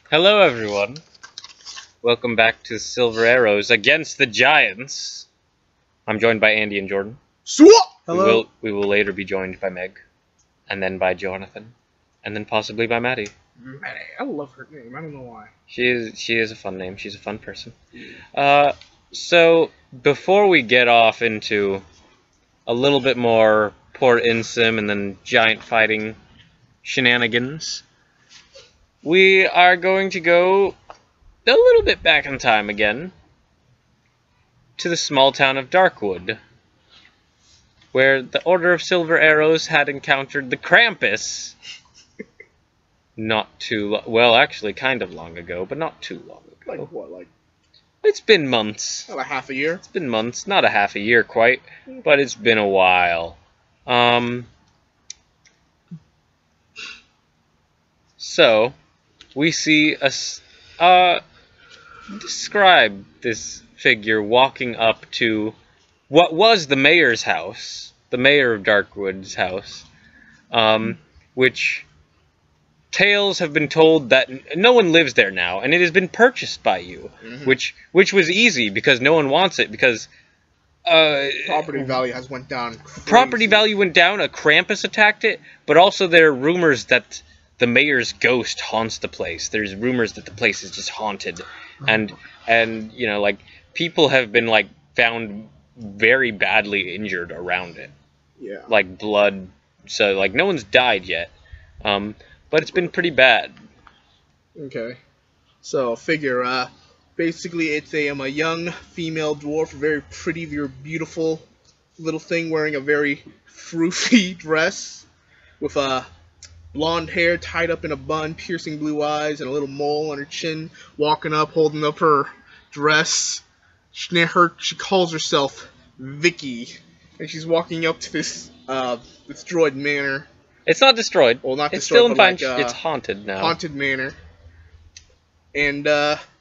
Hello, everyone. Welcome back to Silver Arrows against the Giants. I'm joined by Andy and Jordan. Hello. We will later be joined by Meg, and then by Jonathan, and then possibly by Maddie. Maddie, I love her name. I don't know why. She is a fun name. She's a fun person. So before we get off into a little bit more Port Insim and then giant fighting shenanigans, we are going to go a little bit back in time again to the small town of Darkwood, where the Order of Silver Arrows had encountered the Krampus actually kind of long ago, but not too long ago. Like what, like? It's been months. About a half a year? It's been months, not a half a year quite, but it's been a while. So, we see describe this figure walking up to what was the mayor's house, the mayor of Darkwood's house, which tales have been told that no one lives there now, and it has been purchased by you, which was easy because no one wants it because property value has went down crazy. Property value went down. A Krampus attacked it, but also there are rumors that the mayor's ghost haunts the place. There's rumors that the place is just haunted, and you know, like, people have been like found very badly injured around it. Yeah. Like blood. So like no one's died yet, but it's been pretty bad. Okay. So figure, basically it's a young female dwarf, a very pretty, very beautiful little thing wearing a very froofy dress with blonde hair tied up in a bun, piercing blue eyes, and a little mole on her chin, walking up, holding up her dress. She calls herself Vicky, and she's walking up to this destroyed manor. It's not destroyed. Well, not it's destroyed, still but it's haunted now. Haunted manor. And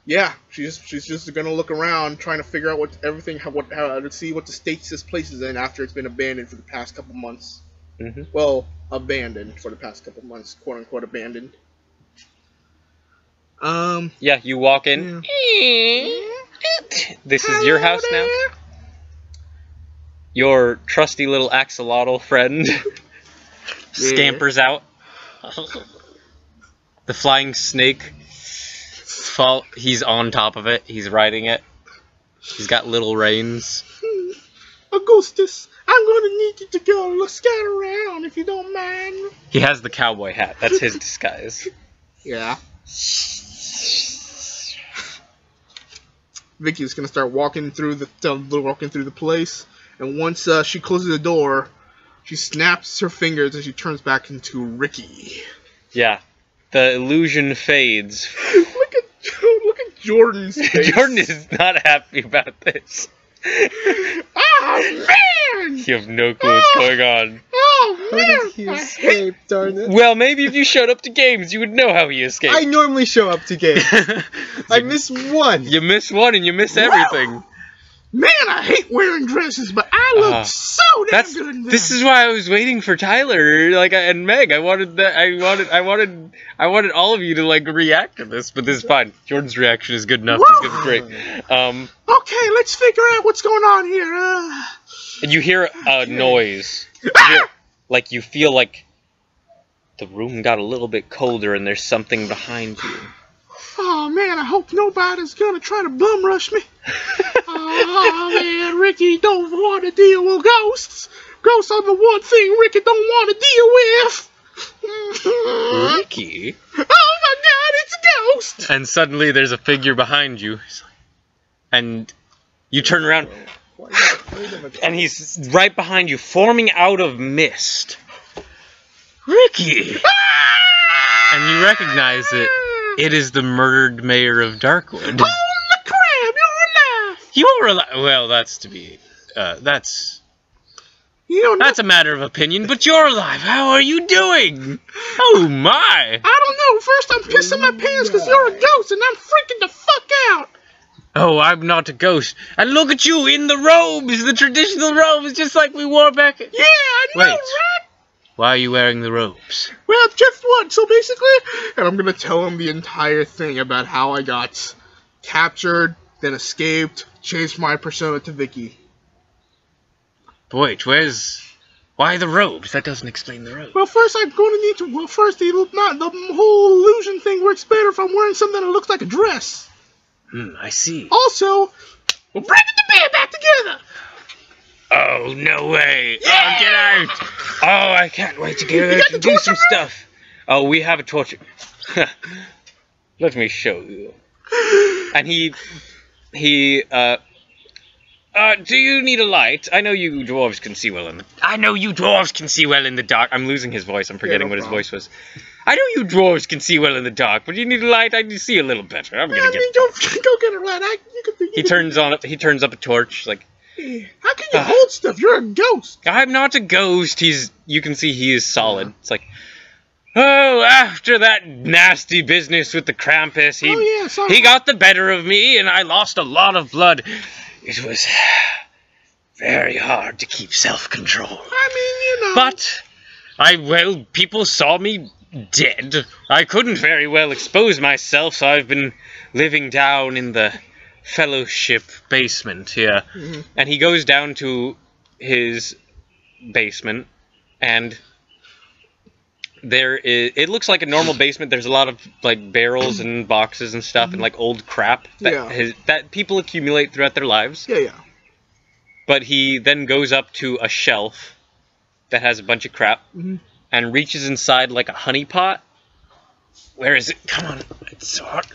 yeah, she's just gonna look around, trying to figure out how to see what the state this place is in after it's been abandoned for the past couple months. Well, abandoned for the past couple months, quote unquote abandoned. Yeah, you walk in. Yeah. This is your house now. Your trusty little axolotl friend scampers out. The flying snake. He's on top of it. He's riding it. He's got little reins. Augustus, I'm gonna need you to go scout around if you don't mind. He has the cowboy hat. That's his disguise. Yeah. Vicky's gonna start walking through the place, and once she closes the door, she snaps her fingers and she turns back into Ricky. Yeah, the illusion fades. Look at Jordan's face. Jordan is not happy about this. Oh man! You have no clue what's going on. Oh man! How did he escape, darn it? Well, maybe if you showed up to games, you would know how he escaped. I normally show up to games. I miss one. You miss one and you miss everything. Man, I hate wearing dresses, but I look so damn good in them. This is why I was waiting for Tyler, and Meg. I wanted all of you to react to this, but this is fine. Jordan's reaction is good enough. It's gonna be great. Okay, let's figure out what's going on here. And you hear a noise. You feel like the room got a little bit colder, and there's something behind you. Oh man, I hope nobody's gonna try to bum rush me. Oh man, Ricky don't want to deal with ghosts. Ghosts are the one thing Ricky don't want to deal with. Ricky? Oh my god, it's a ghost! And suddenly there's a figure behind you. And you turn around, and he's right behind you, forming out of mist. Ricky! And you recognize it. It is the murdered mayor of Darkwood. Oh, the crab! You're alive! You're alive! Well, that's to be... that's a matter of opinion, but you're alive! How are you doing? Oh, my! I don't know. First I'm pissing my pants because you're a ghost, and I'm freaking the fuck out! Oh, I'm not a ghost. And look at you in the robes! The traditional robes, just like we wore back... Yeah, I know, right? Why are you wearing the robes? Well, guess what? So basically, and I'm gonna tell him the entire thing about how I got captured, then escaped, changed my persona to Vicky. But wait, why the robes? That doesn't explain the robes. Well, first I'm going to need to. Well, first the whole illusion thing works better if I'm wearing something that looks like a dress. I see. Also, we're bringing the band back together. Oh, no way. Yeah! Oh, get out. Oh, I can't wait to get out and do some stuff. Oh, we have a torture. Let me show you. And do you need a light? I know you dwarves can see well in the... dark. I'm losing his voice. I'm forgetting what his voice was. I know you dwarves can see well in the dark, but you need a light. I need to see a little better. I'm gonna get... Go get a light. He turns up a torch, like... How can you hold stuff? You're a ghost. I'm not a ghost. You can see he is solid. It's like... Oh, after that nasty business with the Krampus, he got the better of me, and I lost a lot of blood. It was very hard to keep self-control. I mean, you know. But, people saw me dead. I couldn't very well expose myself, so I've been living down in the Fellowship basement here. Mm-hmm. And he goes down to his basement, and... it looks like a normal basement. There's a lot of like barrels and boxes and stuff and like old crap that people accumulate throughout their lives. Yeah. But he then goes up to a shelf that has a bunch of crap and reaches inside like a honey pot. Where is it? Come on, it's so hard.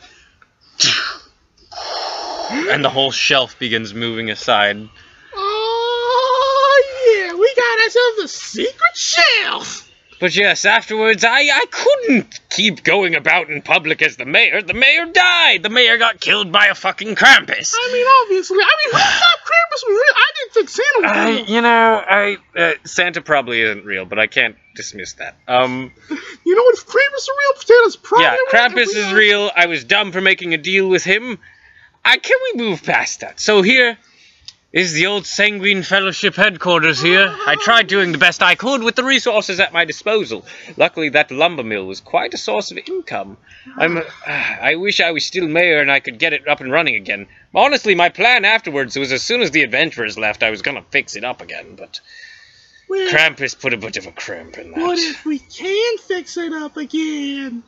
And the whole shelf begins moving aside. Oh yeah, we got ourselves a secret shelf. But yes, afterwards, I couldn't keep going about in public as the mayor. The mayor died. The mayor got killed by a fucking Krampus. I mean, obviously. I mean, who thought Krampus was real? I didn't think Santa was real. Santa probably isn't real, but I can't dismiss that. You know what? If Krampus is real, Santa's probably real. Yeah, Krampus is real. I was dumb for making a deal with him. Can we move past that? So here is the old Sanguine Fellowship headquarters here. I tried doing the best I could with the resources at my disposal. Luckily, that lumber mill was quite a source of income. I wish I was still mayor and I could get it up and running again. Honestly, my plan afterwards was as soon as the adventurers left, I was going to fix it up again, but Krampus put a bit of a crimp in that. What if we can fix it up again?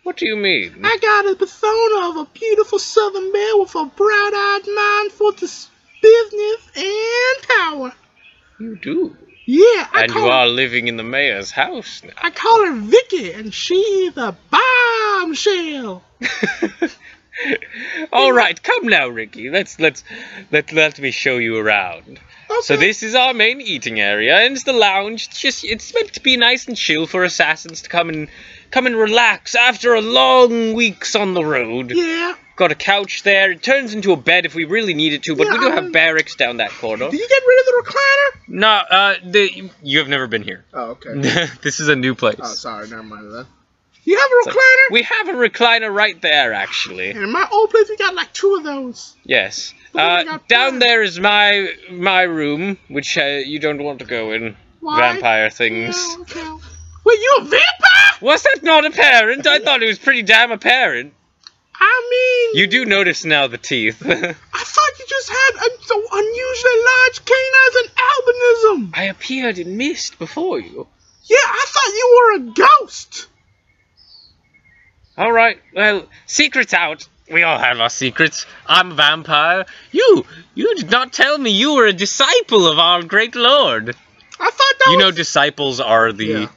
What do you mean? I got a persona of a beautiful southern belle with a bright-eyed mind for this business and power. You do? Yeah, you are living in the mayor's house now. I call her Vicky, and she's a bombshell. All right, come now, Ricky. Let me show you around. Okay. So this is our main eating area, and it's the lounge. It's meant to be nice and chill for assassins to come and relax after a long weeks on the road. Yeah. Got a couch there. It turns into a bed if we really needed to, but we do have barracks down that corridor. Did you get rid of the recliner? No, you have never been here. Oh, okay. This is a new place. Oh, sorry, never mind that. You have a recliner? We have a recliner right there, actually. And in my old place, we got like 2 of those. Yes. Down there is my room, which you don't want to go in. Why? Vampire things. Yeah, okay. Wait, you a vampire? Was that not apparent? I thought it was pretty damn apparent. I mean... You do notice now the teeth. I thought you just had so unusually large canines and albinism. I appeared in mist before you. Yeah, I thought you were a ghost. Alright, well, secrets out. We all have our secrets. I'm a vampire. You did not tell me you were a disciple of our great lord. I thought that You know disciples are the...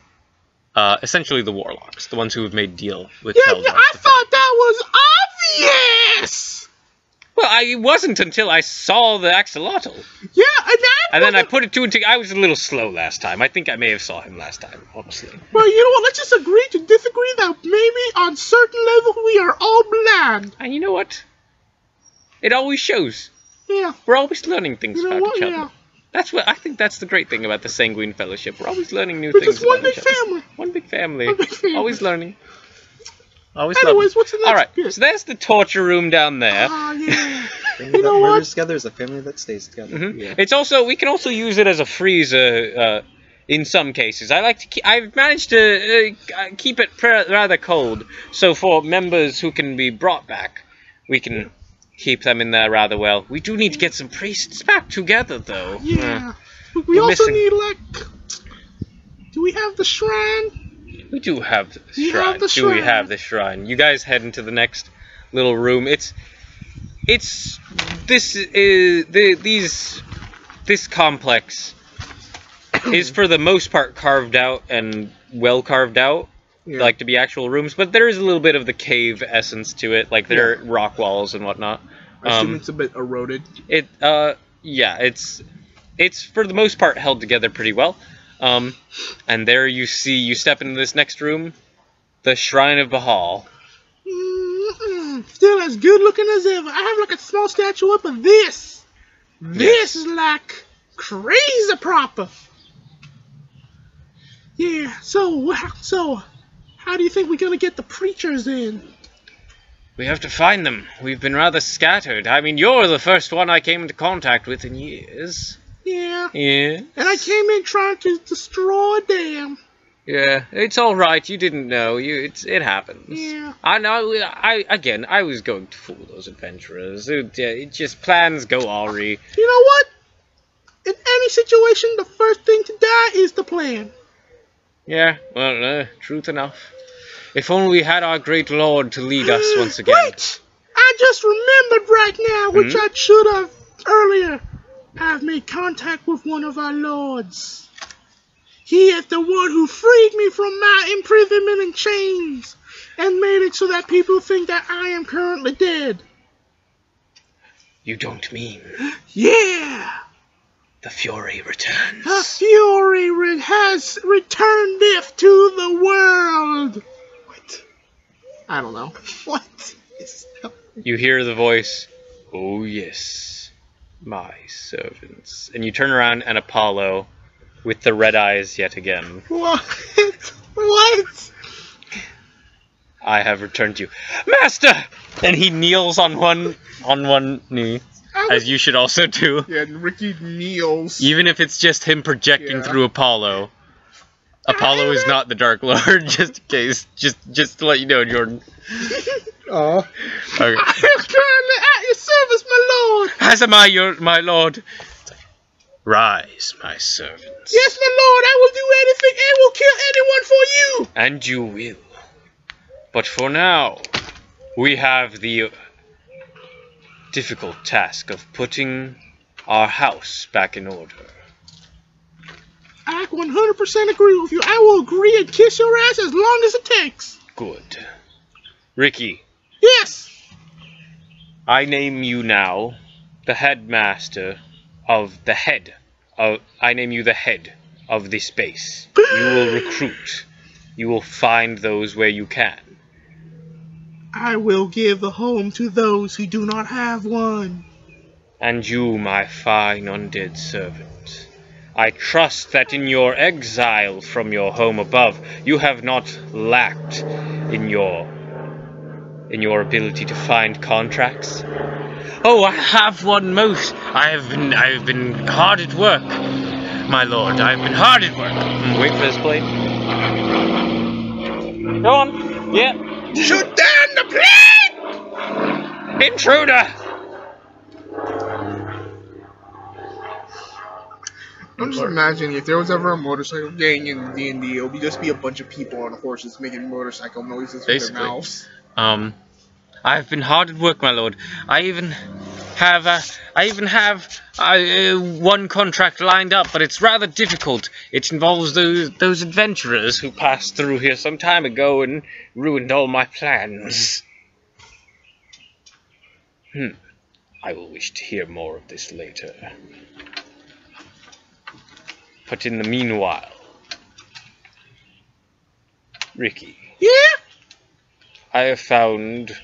essentially the warlocks, the ones who have made deal with Hell. Yeah, I thought that was obvious! Well, it wasn't until I saw the axolotl. Yeah, and then I put it 2 and 2. I was a little slow last time. I think I may have saw him last time, honestly. Well, you know what? Let's just agree to disagree that maybe on certain levels we are all blind. And you know what? It always shows. Yeah. We're always learning things about each other. Yeah. I think that's the great thing about the Sanguine Fellowship. We're always learning new things. It's one big family. One big family. Always learning. Anyways, what's the next? Alright, so there's the torture room down there. Ah, yeah. You know what? Murders together is a family that stays together. Mm-hmm. Yeah. We can also use it as a freezer In some cases, I've managed to keep it rather cold. So for members who can be brought back, we can keep them in there rather well. We do need to get some priests back together, though. Yeah. We also need, like... Do we have the shrine? We do have the shrine. Do we have the shrine? You guys head into the next little room. This complex is for the most part carved out and well carved out, like to be actual rooms. But there is a little bit of the cave essence to it, like there are rock walls and whatnot. I assume it's a bit eroded. Yeah, it's for the most part held together pretty well. And there you step into this next room, the Shrine of Bahal. Still as good looking as ever. I have like a small statue up of this. This is like crazy proper. Yeah, so how do you think we're gonna get the preachers in? We have to find them. We've been rather scattered. I mean, you're the first one I came into contact with in years. Yeah. Yeah. And I came in trying to destroy a dam. Yeah, it's all right. You didn't know. It happens. Yeah. I know. I was going to fool those adventurers. It just plans go awry. You know what? In any situation, the first thing to die is the plan. Yeah. Well, truth enough. If only we had our great lord to lead us once again. Wait! I just remembered right now, which I should have earlier. I've made contact with one of our lords. He is the one who freed me from my imprisonment and chains, and made it so that people think that I am currently dead. You don't mean... Yeah! The Fury returns. The Fury has returned it to the world! What? I don't know. What? You hear the voice, "Oh yes, my servants." And you turn around and Apollo, with the red eyes yet again. What? What? I have returned you. Master! And he kneels on one knee, as you should also do. Yeah, Ricky kneels. Even if it's just him projecting through Apollo. Apollo is not the Dark Lord, just in case. Just to let you know, Jordan. Oh. Okay. I am currently at your service, my lord. As am I, my lord. Rise, my servants. Yes, my lord, I will do anything and will kill anyone for you. And you will. But for now, we have the difficult task of putting our house back in order. I 100% agree with you. I will agree and kiss your ass as long as it takes. Good. Ricky. Yes. I name you now the headmaster of the head. I name you the head of this base. You will recruit. You will find those where you can. I will give a home to those who do not have one. And you, my fine undead servant, I trust that in your exile from your home above, you have not lacked in your ability to find contracts. Oh, I have one most. I have been hard at work, my lord. I have been hard at work. Wait for this plane. Go on. Yeah. Shoot down the plane! Intruder! I'm just imagining if there was ever a motorcycle gang in D&D, it would just be a bunch of people on horses making motorcycle noises with their mouths. I've been hard at work, my lord. I even have one contract lined up, but it's rather difficult. It involves those adventurers who passed through here some time ago and ruined all my plans. I will wish to hear more of this later. But in the meanwhile, Ricky. Yeah? I have found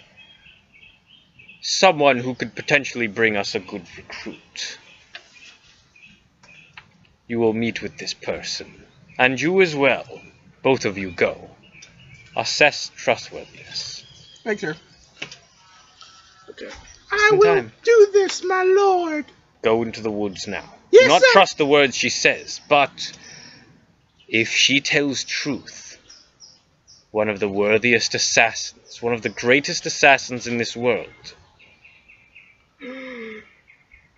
someone who could potentially bring us a good recruit. You will meet with this person, and you as well. Both of you go. Assess trustworthiness. Thanks, sir. Okay. I will do this, my lord. Go into the woods now. Yes, Do not sir. trust the words she says, but If she tells truth, one of the worthiest assassins, one of the greatest assassins in this world,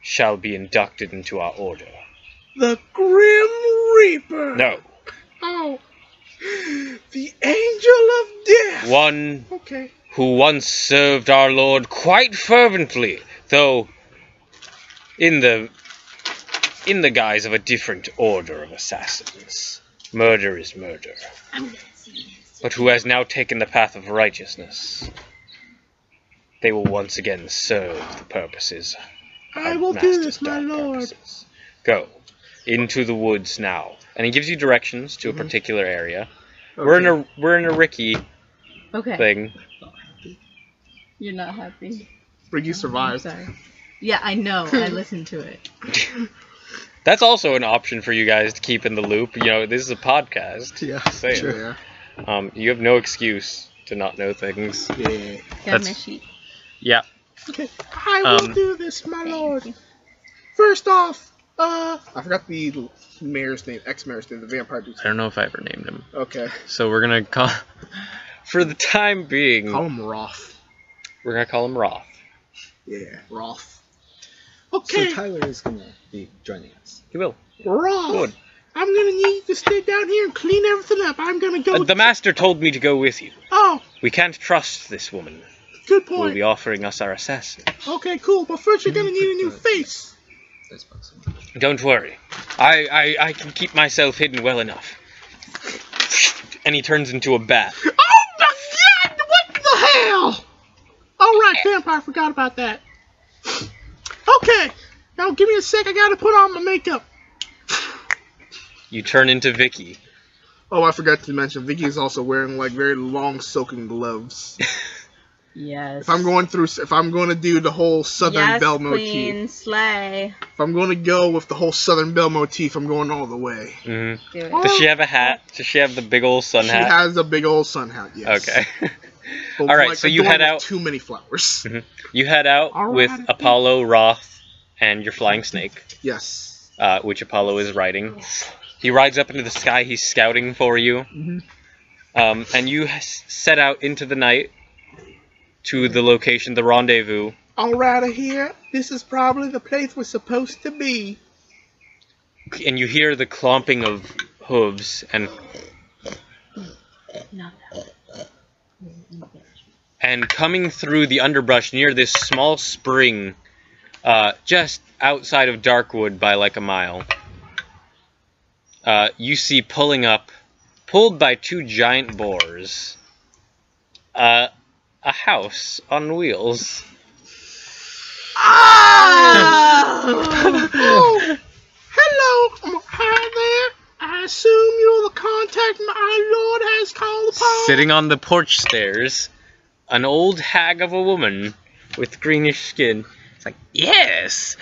shall be inducted into our order. The Grim Reaper! No. Oh. The Angel of Death! One Okay. who once served our Lord quite fervently, though in the guise of a different order of assassins. Murder is murder. But who has now taken the path of righteousness. They will once again serve the purposes. I will do this, my lord. Purposes. Go into the woods now, and he gives you directions to a particular area. Okay. We're in a Ricky thing. You're not happy. Ricky survived. I'm sorry. Yeah, I know. I listened to it. That's also an option for you guys to keep in the loop. You know, this is a podcast. Yeah, Same. sure. Yeah. You have no excuse to not know things. Yeah. Got my sheet. Yeah. Okay, I will do this, my lord. First off, I forgot the mayor's name, ex-mayor's name, the vampire dude. I don't know if I ever named him. Okay. So we're gonna call, for the time being, Call him Roth. we're gonna call him Roth. Yeah, Roth. Okay, So Tyler is gonna be joining us. He will. Roth. Good. I'm gonna need you to stay down here and clean everything up. I'm gonna go. The master told me to go with you. Oh, We can't trust this woman. good Who will point. be offering us our assassin. Okay, cool. But first, you're gonna need a new face. That's possible. Don't worry. I can keep myself hidden well enough. And he turns into a bat. Oh my God! What the hell? All right, vampire. Forgot about that. Okay, now give me a sec. I gotta put on my makeup. You turn into Vicky. Oh, I forgot to mention, Vicky is also wearing like very long soaking gloves. Yes. If I'm going to do the whole Southern Belle Queen, motif, slay. if I'm going to go with the whole Southern Belle motif, I'm going all the way. Mm-hmm. Do it. Does she have a hat? Does she have the big old sun She hat? has a big old sun hat, yes. Okay. But All right, like, so you adorned head with out. Too many flowers. You head out All with right. Apollo, Roth, and your flying snake, Yes. which Apollo is riding. He rides up into the sky. He's scouting for you. And you set out into the night to the location, the rendezvous. All right, here. This is probably the place we're supposed to be. And you hear the clomping of hooves No. and coming through the underbrush near this small spring, just outside of Darkwood by like a mile, you see pulled by two giant boars, a house on wheels. Oh, hello. Hi there. I assume you're the contact my lord has called upon. Sitting on the porch stairs, an old hag of a woman with greenish skin. It's like, yes,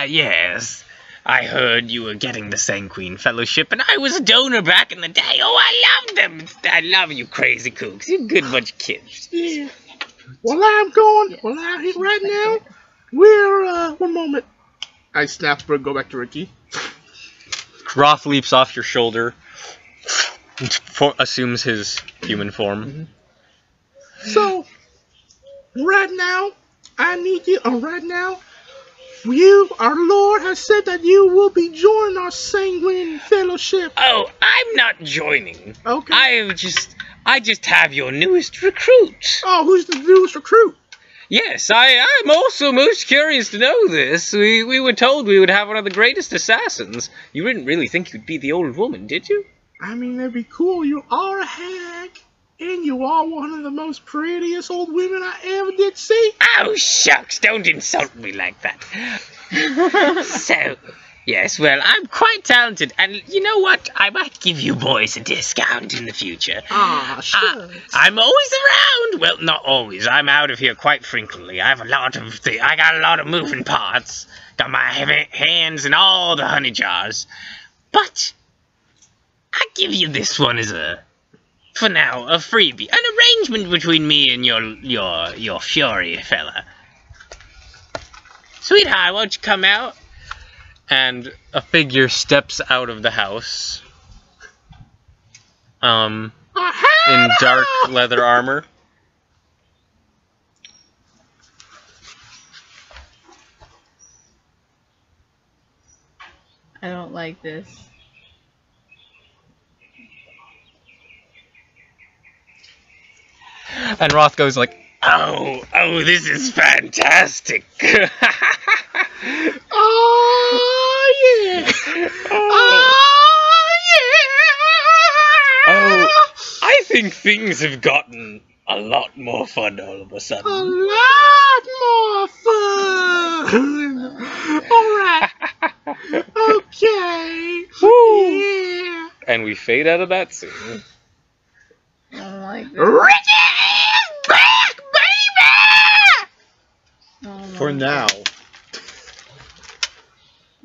yes. I heard you were getting the Sanguine Fellowship, and I was a donor back in the day. Oh, I love them. I love you crazy kooks. You're a good bunch of kids. Yeah. Well, I'm going. Well, out here right now. We're, one moment. I snap, go back to Ricky. Roth leaps off your shoulder, assumes his human form. So, right now, I need you, right now, you, our Lord, has said that you will be joining our Sanguine Fellowship. Oh, I'm not joining. Okay. I just have your newest recruit. Oh, who's the newest recruit? Yes, I'm also most curious to know this. We were told we would have one of the greatest assassins. You didn't really think you'd be the old woman, did you? I mean, that'd be cool. You are a hag, and you are one of the most prettiest old women I ever did see. Oh, shucks, don't insult me like that. So, yes, well, I'm quite talented, and you know what? I might give you boys a discount in the future. Ah, sure. I'm always around. Well, not always. I'm out of here quite frequently. I got a lot of moving parts. Got my hands in all the honey jars. But I give you this one as for now, a freebie, an arrangement between me and your fury fella. Sweetheart, won't you come out? and a figure steps out of the house. In dark leather armor. I don't like this. And Roth goes like, "Oh, this is fantastic." Oh yeah! Oh, I think things have gotten a lot more fun all of a A sudden. lot more fun. All right. Okay. Woo. Yeah. And we fade out of that scene. I don't like this. Richie's back, baby. Oh my For now. God.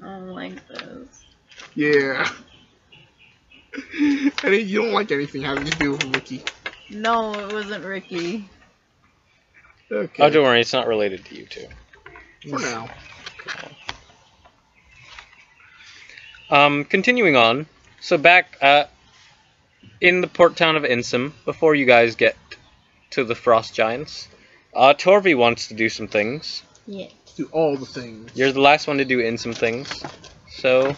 I don't like this. Yeah. I mean, you don't like anything having to do with Ricky. No, it wasn't Ricky. Okay. Oh, don't worry, it's not related to you two. For now. Continuing on. So back in the port town of Insum, before you guys get to the Frost Giants, Torvi wants to do some things. Yeah. Do all the things. You're the last one to do in some things. So,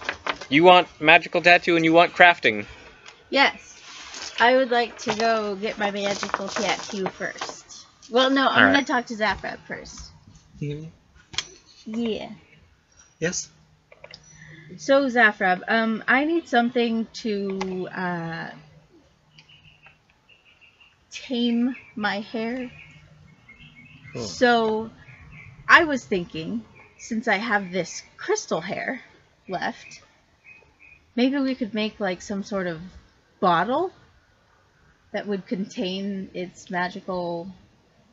you want magical tattoo and you want crafting. Yes. I would like to go get my magical tattoo first. Well, no, I'm Alright. gonna talk to Zafrab first. Hmm? Yeah. Yes? So, Zafrab, I need something to, tame my hair. Oh. So, I was thinking, since I have this crystal hair left, maybe we could make, like, some sort of bottle that would contain its magical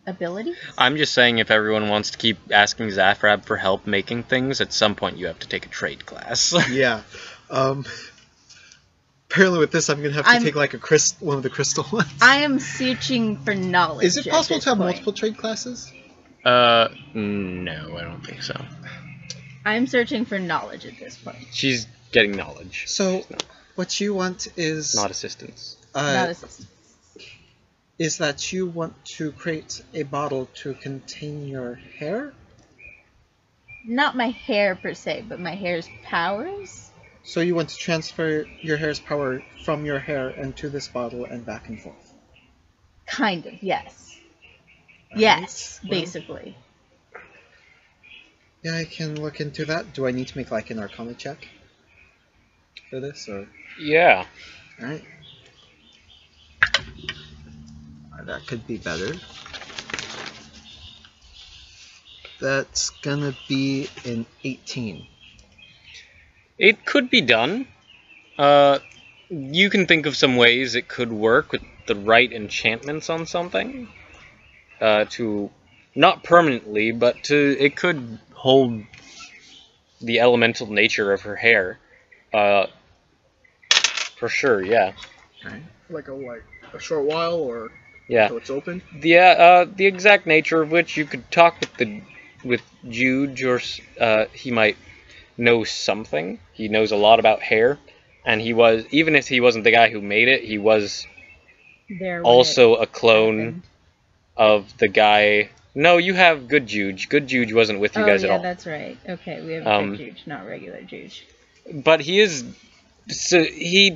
abilities. I'm just saying if everyone wants to keep asking Zafrab for help making things, at some point you have to take a trade class. Yeah. Apparently with this I'm going to have to take like one of the crystal ones. I am searching for knowledge. Is it possible at to have this point. multiple trade classes? No, I don't think so. I'm searching for knowledge at this point. She's getting knowledge. So, what you want is... Not assistance. Not assistance. Is that you want to create a bottle to contain your hair? Not my hair per se, but my hair's powers? So you want to transfer your hair's power from your hair into this bottle and back and forth? Kind of, yes. Alright, Yes, well- basically. Yeah, I can look into that. Do I need to make like an Arcana check for this, or... Yeah. Alright. That could be better. That's gonna be an 18. It could be done. You can think of some ways it could work with the right enchantments on something. To, not permanently, but it could hold the elemental nature of her hair. For sure, yeah. Alright. Like a short while, or Yeah. so it's open. The exact nature of which you could talk with Jude, or he might know something. He knows a lot about hair, and even if he wasn't the guy who made it, he was There when also it a clone happened. of the guy. No, you have Good Juge. Good Juge wasn't with you guys yeah, at all. that's right. Okay, we have good juge, not regular juge. But he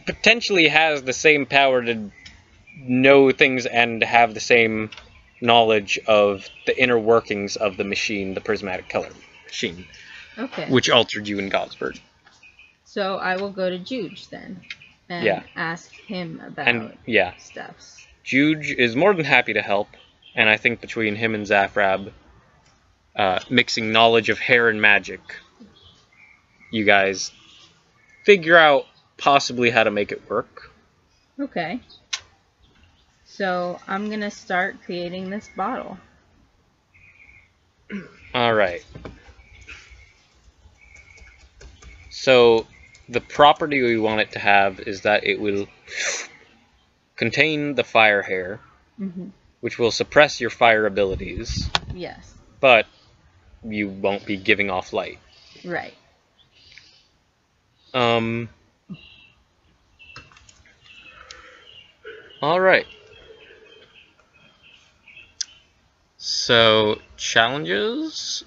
potentially has the same power to know things and have the same knowledge of the inner workings of the machine, the prismatic color machine, Okay. which altered you in Godsburg. So I will go to Juge then and Yeah. ask him about And yeah, stuffs. Juge is more than happy to help, and I think between him and Zafrab, mixing knowledge of hair and magic, you guys figure out possibly how to make it work. Okay. So I'm gonna start creating this bottle. Alright. So, the property we want it to have is that it will contain the fire hair, Mm-hmm. which will suppress your fire abilities, Yes. but you won't be giving off light. Right. Um. All right. So challenges.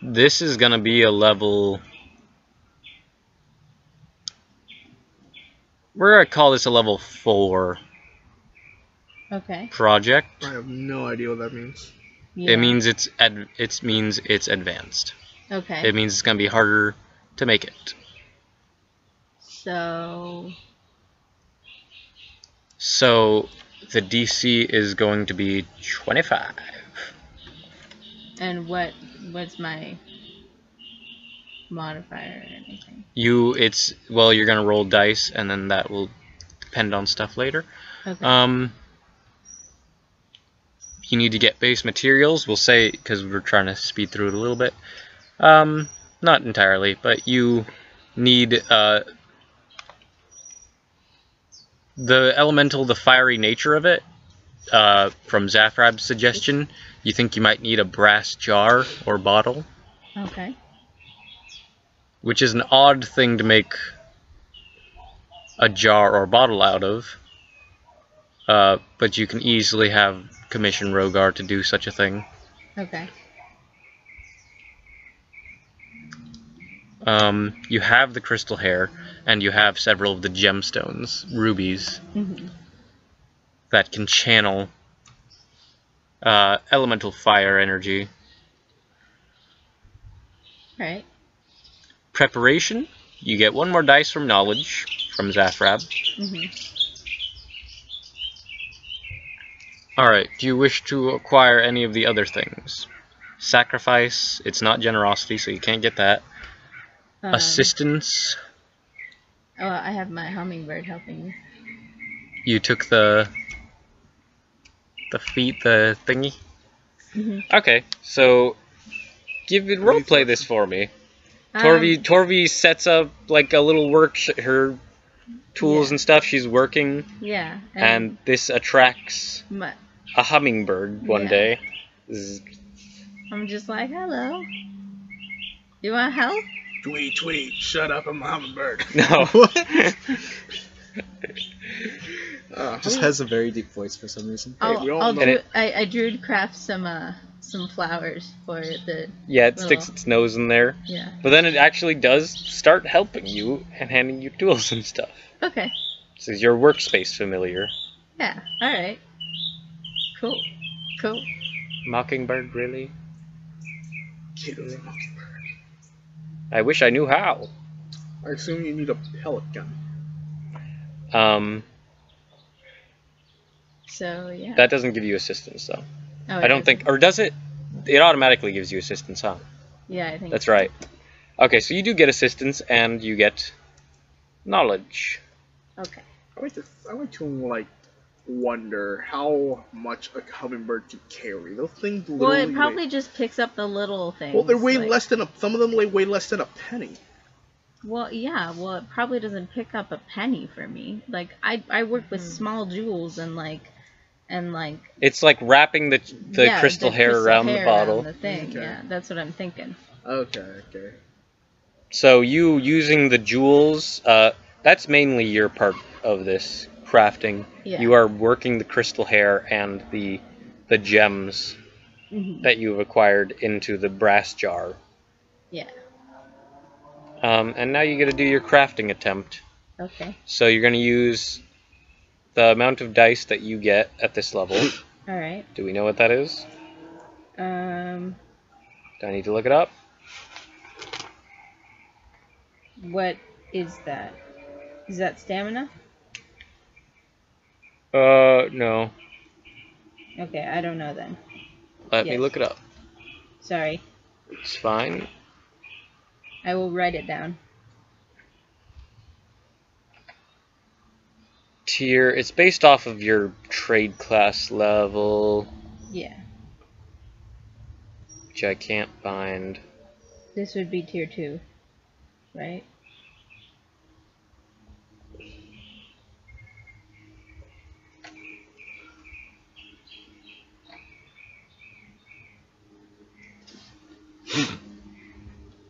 This is gonna be a level. We're gonna call this a level 4 Okay. project. I have no idea what that means. Yeah. It means it's advanced. Okay. It means it's gonna be harder to make it. So. So the DC is going to be 25. And what's my modifier or anything? You're gonna roll dice, and then that will depend on stuff later. Okay. You need to get base materials. We'll say, because we're trying to speed through it a little bit. Not entirely, but you need the elemental, the fiery nature of it. From Zafrab's suggestion, you think you might need a brass jar or bottle, Okay. which is an odd thing to make a jar or bottle out of. But you can easily commission Rogar to do such a thing. Okay. You have the crystal hair, and you have several of the gemstones, rubies, that can channel elemental fire energy. Right. Preparation, you get one more dice from knowledge from Zafrab. Alright, do you wish to acquire any of the other things? Sacrifice, it's not generosity, so you can't get that. Assistance, Oh, I have my hummingbird helping me. you took the thingy? Okay, so roleplay this for me. Torvi sets up like a little her tools and stuff. She's working. Yeah. And this attracts a hummingbird one day. I'm just like, hello. You want help? Tweet, tweet, shut up, I'm a hummingbird. No. Just has a very deep voice for some reason. I drew craft some flowers for the. Yeah, it sticks its nose in there. Yeah. But then it actually does start helping you and handing you tools and stuff. Okay. This is your workspace familiar. Yeah. All right. Cool. Cool. Mockingbird, really? Kiddo's a mockingbird. I wish I knew how. I assume you need a pellet gun. So yeah. That doesn't give you assistance though. Oh, I don't think, or does it? It automatically gives you assistance, huh? Yeah, I think that's right. Okay, so you do get assistance and you get knowledge. Okay. I like to wonder how much a hummingbird can carry. Those things. Well, it probably just picks up the little things. Well, they're way less than some of them weigh less than a penny. Well, yeah. Well, it probably doesn't pick up a penny for me. Like I work with small jewels and it's like wrapping the crystal hair around the bottle. The thing. Okay. Yeah, that's what I'm thinking. Okay. So you using the jewels, that's mainly your part of this crafting. Yeah. You are working the crystal hair and the gems that you've acquired into the brass jar. Yeah. And now you get to do your crafting attempt. Okay. So you're going to use the amount of dice that you get at this level. All right. Do we know what that is? Do I need to look it up? What is that? Is that stamina? No. Okay, I don't know then. Let me look it up. Sorry. It's fine. I will write it down. Tier, it's based off of your trade class level. Yeah. Which I can't find. This would be tier 2, right?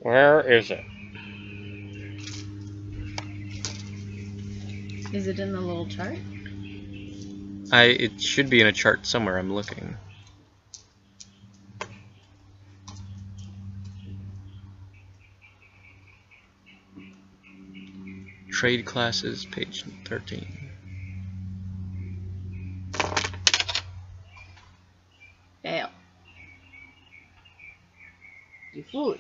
Where is it? Is it in the little chart? It should be in a chart somewhere. I'm looking. Trade classes, page 13. Fail. You fool.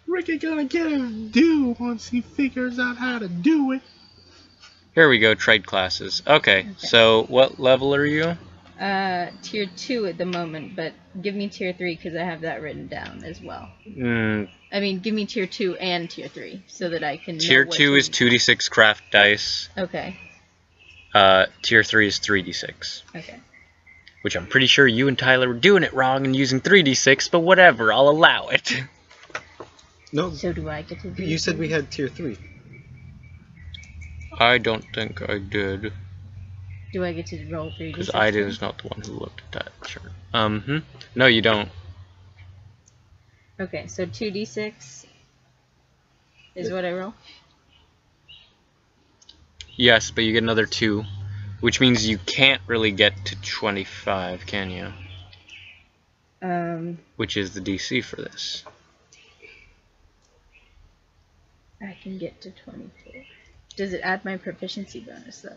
Ricky gonna get his due once he figures out how to do it. Here we go, trade classes. Okay, so what level are you? Tier 2 at the moment, but give me tier 3 because I have that written down as well. I mean, give me tier 2 and tier 3 so that I can know Tier what 2 to... is 2d6 craft dice. Okay. Tier 3 is 3d6. Okay. Which I'm pretty sure you and Tyler were doing it wrong and using 3d6, but whatever, I'll allow it. No, So do I get to do you said we had tier 3. I don't think I did. Do I get to roll 3d6? Because I was not the one who looked at that chart. No, you don't. Okay, so 2d6 is what I roll? Yes, but you get another 2. Which means you can't really get to 25, can you? Which is the DC for this. I can get to 24. Does it add my proficiency bonus, though?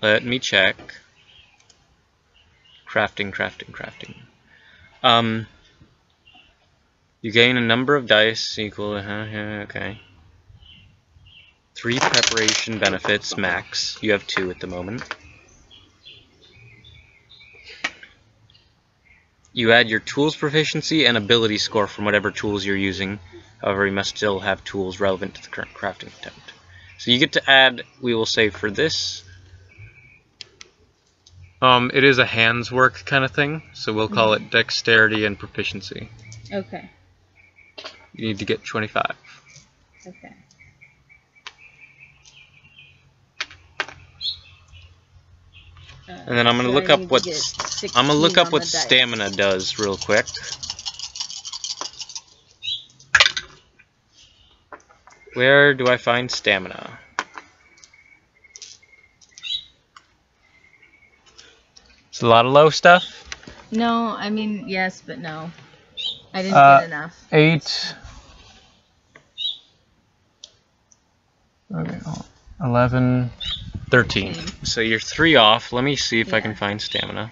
Let me check. Crafting. You gain a number of dice equal to... okay. 3 preparation benefits, max. You have 2 at the moment. You add your tools proficiency and ability score from whatever tools you're using. However, you must still have tools relevant to the current crafting attempt. So you get to add, we will say for this, it is a hands work kind of thing, so we'll call it dexterity and proficiency. Okay. You need to get 25. Okay. And then I'm gonna so look I up need to what get 16 I'm gonna look up on what the dice. stamina does real quick. Where do I find stamina? It's a lot of low stuff. No, I mean, yes, but no. I didn't get enough. 8. Okay, 11, 13. So you're 3 off. Let me see if I can find stamina.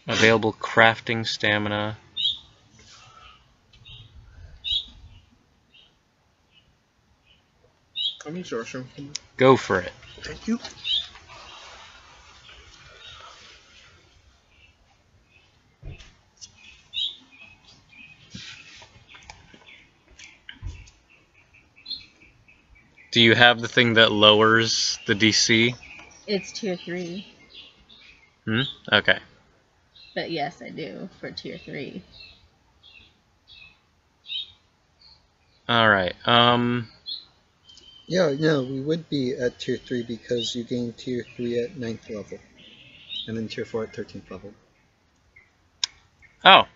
Available crafting stamina. I mean, sure. Go for it. Thank you. Do you have the thing that lowers the DC? It's tier 3. Okay. But yes, I do for tier 3. Alright, Yeah, no, we would be at tier 3 because you gain tier 3 at 9th level. And then tier 4 at 13th level. Oh.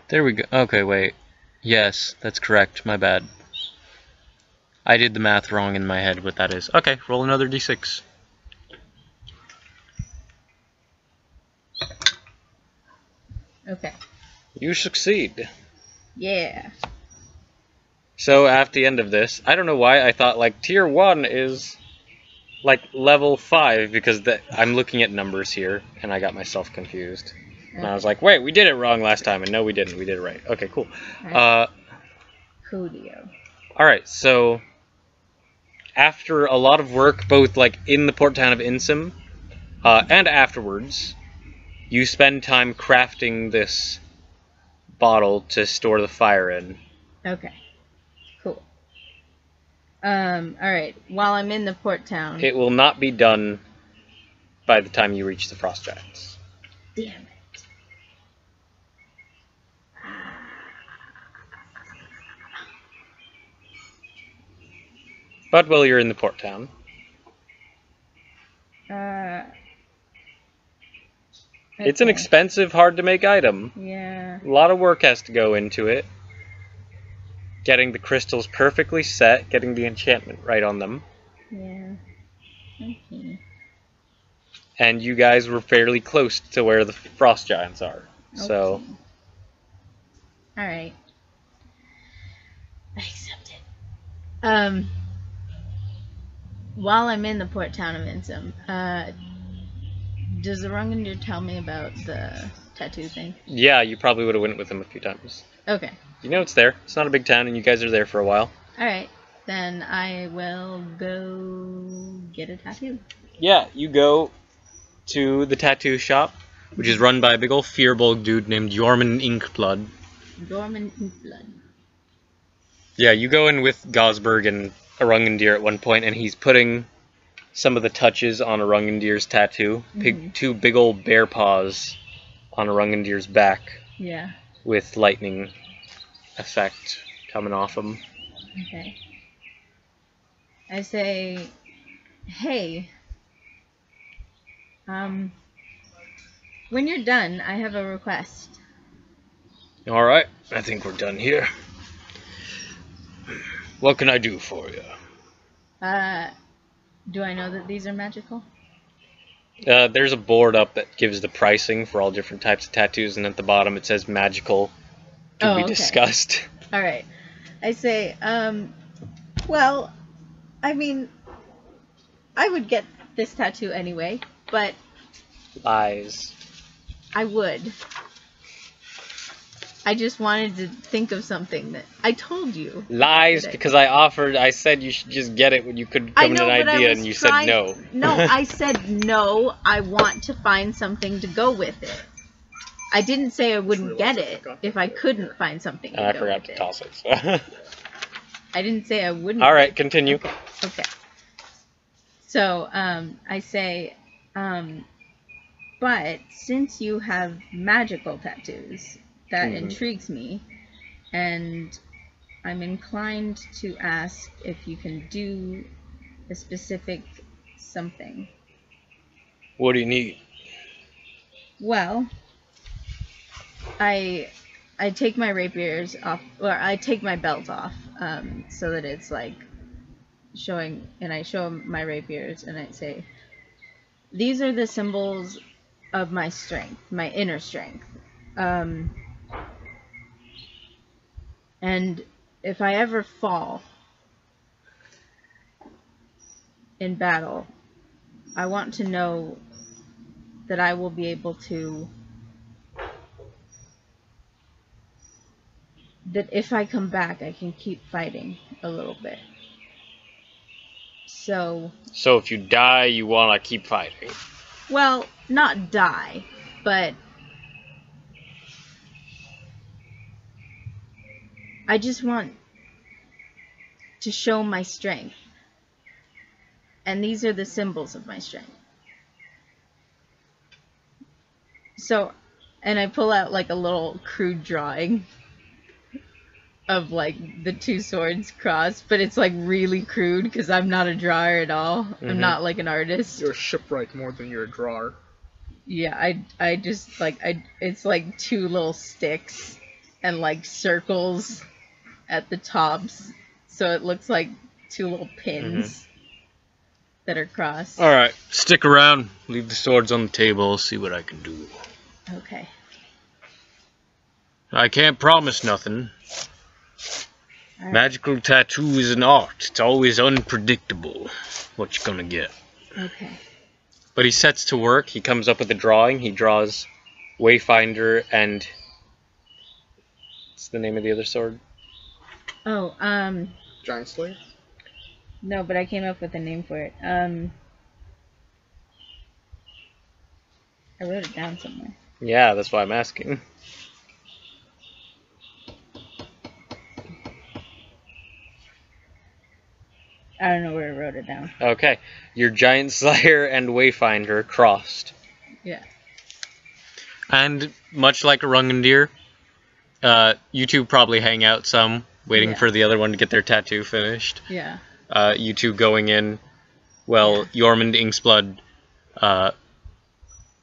There we go. Okay, wait. Yes, that's correct. My bad. I did the math wrong in my head, what that is. Okay, roll another d6. Okay. You succeed. Yeah. So, at the end of this, I don't know why I thought, like, tier 1 is, like, level 5, because I'm looking at numbers here, and I got myself confused. Okay. And I was like, wait, we did it wrong last time, and no, we didn't. We did it right. Okay, cool. Right. Coolio. Alright, so... after a lot of work, both like in the port town of Insim and afterwards, you spend time crafting this bottle to store the fire in. Okay. Cool. Alright. While I'm in the port town... It will not be done by the time you reach the Frost Giants. Damn it. But while you're in the port town... It's an expensive, hard-to-make item. Yeah. A lot of work has to go into it. getting the crystals perfectly set, getting the enchantment right on them. Yeah. Okay. And you guys were fairly close to where the Frost Giants are. So, Okay. All right. I accept it. While I'm in the port town of Insum, does the Rungandir tell me about the tattoo thing? yeah, you probably would have went with them a few times. Okay. You know it's there. It's not a big town, and you guys are there for a while. All right. Then I will go get a tattoo. Yeah, you go to the tattoo shop, which is run by a big old fearbulk dude named Jorman Inkblood. Dormant blood. Yeah, you go in with Gosberg and Rungandir at one point, and he's putting some of the touches on Rungandir's tattoo. Two big old bear paws on Rungandir's back Yeah. with lightning effect coming off him. Okay. I say, hey, when you're done, I have a request. Alright, I think we're done here. What can I do for you? Do I know that these are magical? There's a board up that gives the pricing for all different types of tattoos, and at the bottom it says magical to be discussed. All right. I say, well, I mean, I would get this tattoo anyway, but Lies. I would. I just wanted to think of something that I told you. Lies, because I said you should just get it when you couldn't come with an idea, and you said no. No, I said no, I want to find something to go with it. I didn't say I wouldn't get it if I couldn't find something to go with it. I forgot to toss it. So. I didn't say I wouldn't. Alright, continue. Okay. So, I say, but since you have magical tattoos, that intrigues me, and I'm inclined to ask if you can do a specific something. What do you need? Well, I take my rapiers off, or I take my belt off, so that it's like showing, and I show my rapiers, and I say, these are the symbols of my strength, my inner strength. And if I ever fall in battle, I want to know that I will be able to, that if I come back, I can keep fighting a little bit. So if you die, you want to keep fighting. Well, not die, but I just want to show my strength. And these are the symbols of my strength. So, and I pull out like a little crude drawing of like the two swords crossed, but it's like really crude because I'm not a drawer at all. I'm not like an artist. You're a shipwright more than you're a drawer. Yeah, I just like, it's like two little sticks and like circles at the tops, so it looks like two little pins that are crossed. Alright, stick around. Leave the swords on the table. See what I can do. Okay. I can't promise nothing. All right. Magical tattoo is an art. It's always unpredictable what you're gonna get. Okay. But he sets to work. He comes up with a drawing. He draws Wayfinder and... What's the name of the other sword? Oh, Giant Slayer? no, but I came up with a name for it. I wrote it down somewhere. Yeah, that's why I'm asking. I don't know where I wrote it down. Okay. Your Giant Slayer and Wayfinder crossed. Yeah. And much like a Rungandir, you two probably hang out some, waiting for the other one to get their tattoo finished. Yeah. You two going in. Well, Jormund Inksblood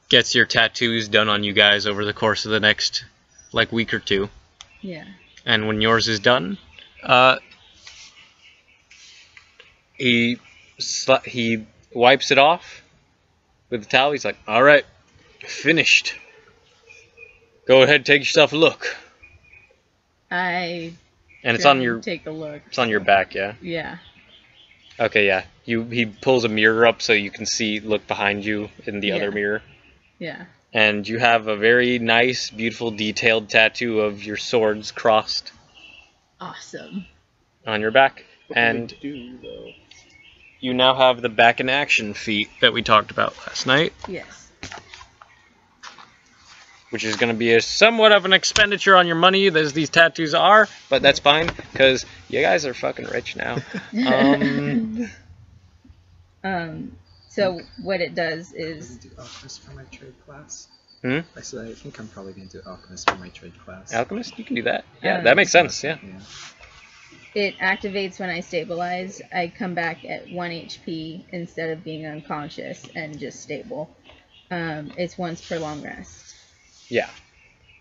gets your tattoos done on you guys over the course of the next, like, week or two. Yeah. And when yours is done, He wipes it off with the towel. He's like, "All right, finished. Go ahead, take yourself a look." I And it's on your take a look. It's on your back, yeah. Yeah. Okay, yeah. He pulls a mirror up so you can look behind you in the other mirror. Yeah. And you have a very nice, beautiful, detailed tattoo of your swords crossed. Awesome. On your back. What And do they do, though? you now have the back in action feat that we talked about last night. Yes. Which is going to be somewhat of an expenditure on your money, as these tattoos are, but that's fine, because you guys are fucking rich now. So what it does is... I'm going to do Alchemist for my trade class. Hmm? I said I think I'm probably going to do Alchemist for my trade class. Alchemist? You can do that. Yeah, that makes sense, yeah. It activates when I stabilize. I come back at 1 HP instead of being unconscious and just stable. It's once per long rest. Yeah.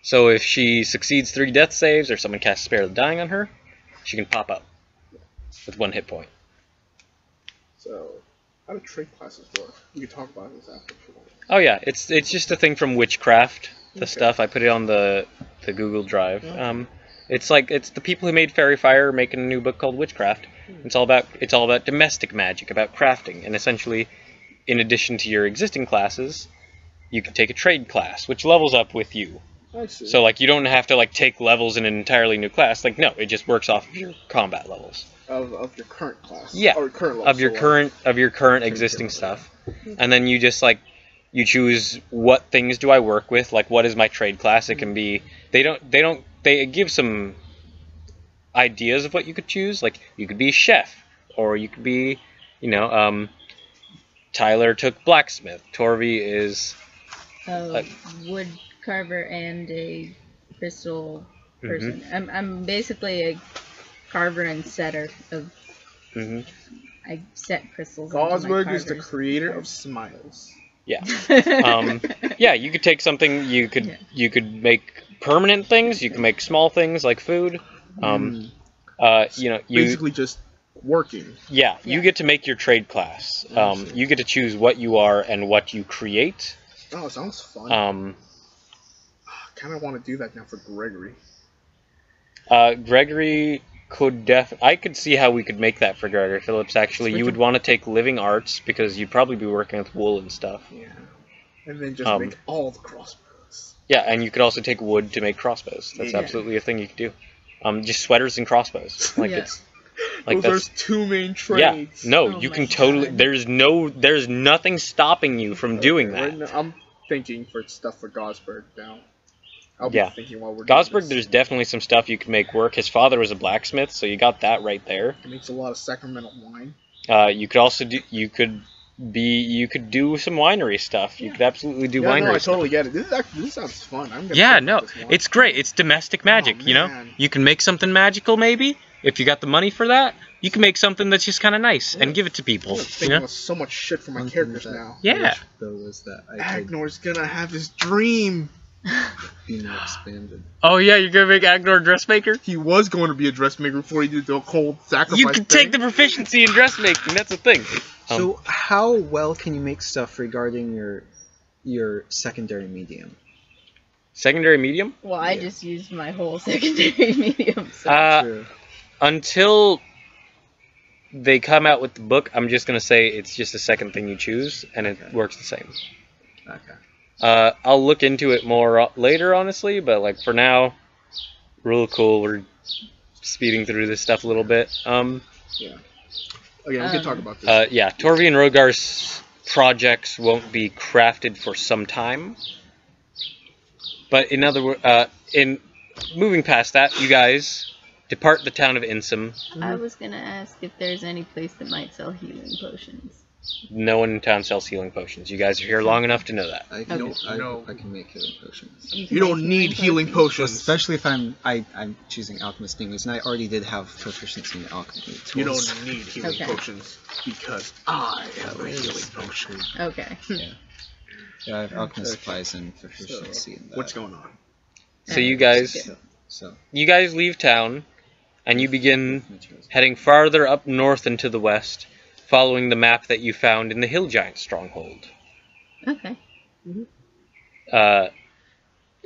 So if she succeeds 3 death saves, or someone casts Spare the Dying on her, she can pop up with 1 hit point. So, how do trade classes work? We can talk about this after. Oh yeah, it's just a thing from Witchcraft. The stuff I put it on the Google Drive. It's the people who made Fairy Fire making a new book called Witchcraft. It's all about domestic magic, about crafting, and essentially, in addition to your existing classes, you can take a trade class, which levels up with you. I see. So you don't have to take levels in an entirely new class. No, it just works off of your combat levels. Of your current class. Yeah. Or current level, Of your current existing stuff, and then you just you choose what things do I work with. What is my trade class? It can be they give some ideas of what you could choose. You could be a chef, or you could be Tyler took blacksmith. Torvi is A wood carver and a crystal person. I'm basically a carver and setter of. I set crystals. Gosberg is the creator of smiles. Yeah. Yeah, you could take something. You could make permanent things. You can make small things like food. Basically just working. Yeah, you get to make your trade class. You get to choose what you are and what you create. Oh, sounds fun. I kind of want to do that now for Gregory. Gregory I could see how we could make that for Gregory Phillips, actually. You would want to take living arts, because you'd probably be working with wool and stuff. Yeah. And then just make all the crossbows. Yeah, and you could also take wood to make crossbows. That's absolutely a thing you could do. Just sweaters and crossbows. There's 2 main trades. Yeah, no, you can totally... God. There's nothing stopping you from doing that. Right now, I'm thinking for stuff for Gosberg now. I'll be thinking while we're Gosberg, there's definitely some stuff you can make work. His father was a blacksmith, so you got that right there. He makes a lot of sacramental wine. You could also do... You could do some winery stuff. You could absolutely do winery no, I stuff. totally get it. This sounds fun. It's great. It's domestic magic, You can make something magical, maybe. If you got the money for that, you can make something that's just kind of nice and give it to people. I'm thinking of so much shit for my characters now. Yeah. Was that Agnor's gonna have his dream. Be more expanded. Oh yeah, you're gonna make Agnor a dressmaker? He was going to be a dressmaker before he did the cold sacrifice. You can take the proficiency in dressmaking. That's the thing. So how well can you make stuff regarding your secondary medium? Secondary medium? Well, I just used my whole secondary medium. So. Until they come out with the book, I'm just gonna say it's just the second thing you choose, and it works the same. Okay. I'll look into it more later, honestly, but for now, real cool. We're speeding through this stuff a little bit. Yeah. Okay, we can talk about this. Yeah, Torvi and Rogar's projects won't be crafted for some time. But in other words, in moving past that, you guys depart the town of Insum. I was gonna ask if there's any place that might sell healing potions. No one in town sells healing potions. You guys are here long enough to know that. I can make healing potions. You don't need healing potions. Especially if I'm choosing alchemist things, and I already did have proficiency in alchemy tools. You don't need healing potions because I have a healing potion. Okay. Yeah, I have alchemist supplies and proficiency in that. What's going on? So you guys leave town. and you begin heading farther up north and to the west, following the map that you found in the Hill Giant stronghold. Okay.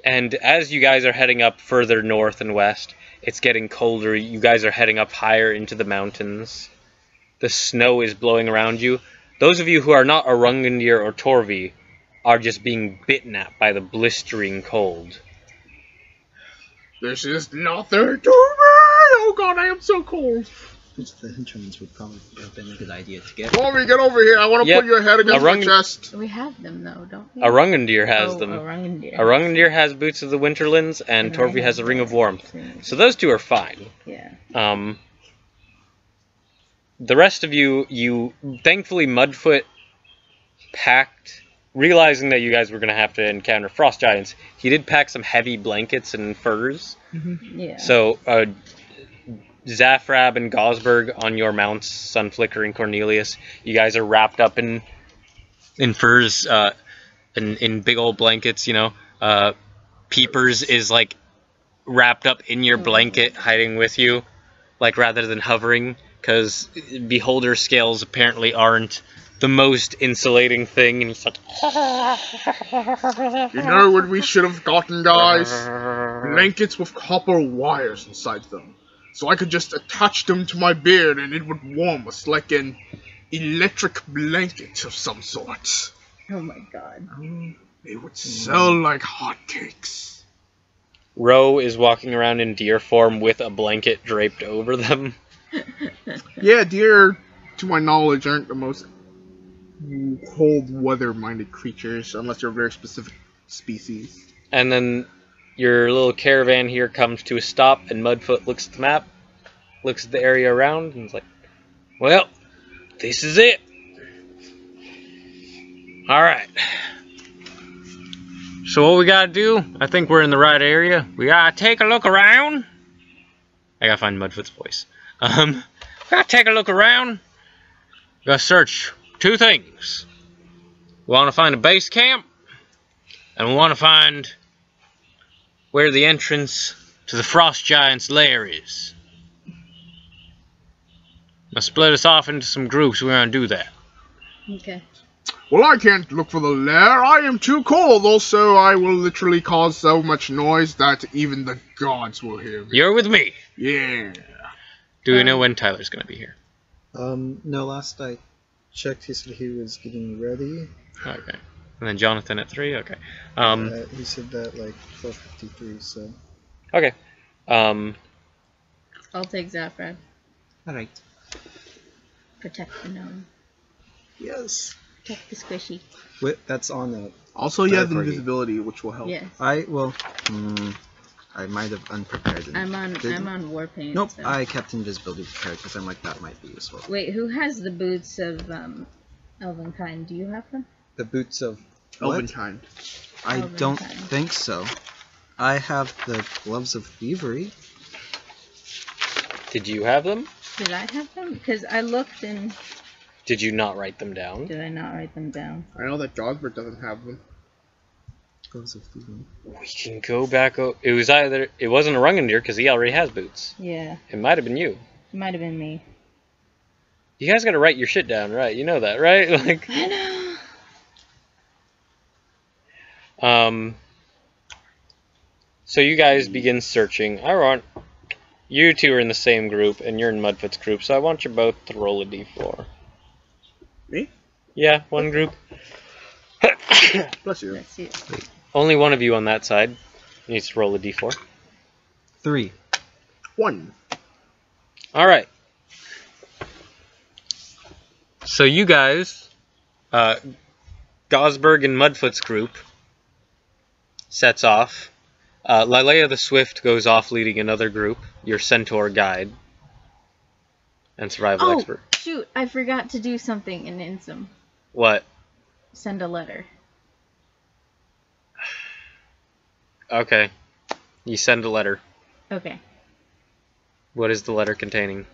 And as you guys are heading up further north and west, it's getting colder. You guys are heading up higher into the mountains. The snow is blowing around you. Those of you who are not Aurungandir or Torvi are just being bitten at by the blistering cold. This is nothing to me! Oh god, I am so cold. The hinterlands would probably have been a good idea to get. Tommy, get over here. I want to Yep. put your head against my chest. We have them though, don't we? Aurungandir has Oh, them. Aurungandir. Aurungandir has Boots of the Winterlands, and And I Torvi have has a Ring of the Warmth. Ring. So those two are fine. Yeah. The rest of you thankfully Mudfoot packed, realizing that you guys were going to have to encounter Frost Giants. He did pack some heavy blankets and furs. Yeah. So, Zafrab and Gosberg on your mounts, Sunflicker and Cornelius, you guys are wrapped up in furs, in big old blankets, you know. Peepers is, like, wrapped up in your blanket, hiding with you, like, rather than hovering, because beholder scales apparently aren't the most insulating thing, and he's like... You know what we should have gotten, guys? Blankets with copper wires inside them. So I could just attach them to my beard and it would warm us like an electric blanket of some sort. Oh my god. They would sell like hotcakes. Ro is walking around in deer form with a blanket draped over them. Yeah, deer, to my knowledge, aren't the most cold weather-minded creatures, unless they're a very specific species. And then your little caravan here comes to a stop, and Mudfoot looks at the map, looks at the area around, and is like, well, this is it. Alright. So what we gotta do, I think we're in the right area. We gotta take a look around. I gotta find Mudfoot's voice. We gotta take a look around. We gotta search two things. We wanna find a base camp, and we wanna find where the entrance to the Frost Giants' lair is. Now split us off into some groups. We're gonna do that. Okay. Well, I can't look for the lair. I am too cold. Also, I will literally cause so much noise that even the gods will hear me. You're with me. Yeah. Do we know when Tyler's gonna be here? No, last I checked, he said he was getting ready. Okay. And then Jonathan at 3? Okay. He said that like 12:53, so. Okay. I'll take Zafran. Alright. Protect the gnome. Yes. Protect the squishy. Wait, that's on a. Also, you have Third party. invisibility, which will help. Yes. I might have unprepared. I'm on Didn't- Warpaint. Nope, So. I kept invisibility prepared because I'm like, that might be useful. Wait, who has the boots of Elvenkind? Do you have them? The boots of. What? Elvenkind. I Elven don't kind. think so. I have the gloves of thievery. Did you have them? Did I have them? Because I looked and Did you not write them down? did I not write them down? I know that Gogbert doesn't have them. Gloves of thievery. We can go back. It was either. It wasn't a Rungandir because he already has boots. Yeah, It might have been you. it might have been me. You guys gotta write your shit down, right? You know that, right? Like. I know. So you guys begin searching. You two are in the same group, and you're in Mudfoot's group, so I want you both to roll a d4. Me? Yeah, one group. Bless you. Let's see. Only one of you on that side needs to roll a d4. 3. 1. Alright. So you guys, Gosberg and Mudfoot's group, sets off. Lylea the Swift goes off leading another group, your Centaur guide, and Survival Oh, Expert. shoot. I forgot to do something in Insum. What? Send a letter. Okay. You send a letter. Okay. What is the letter containing?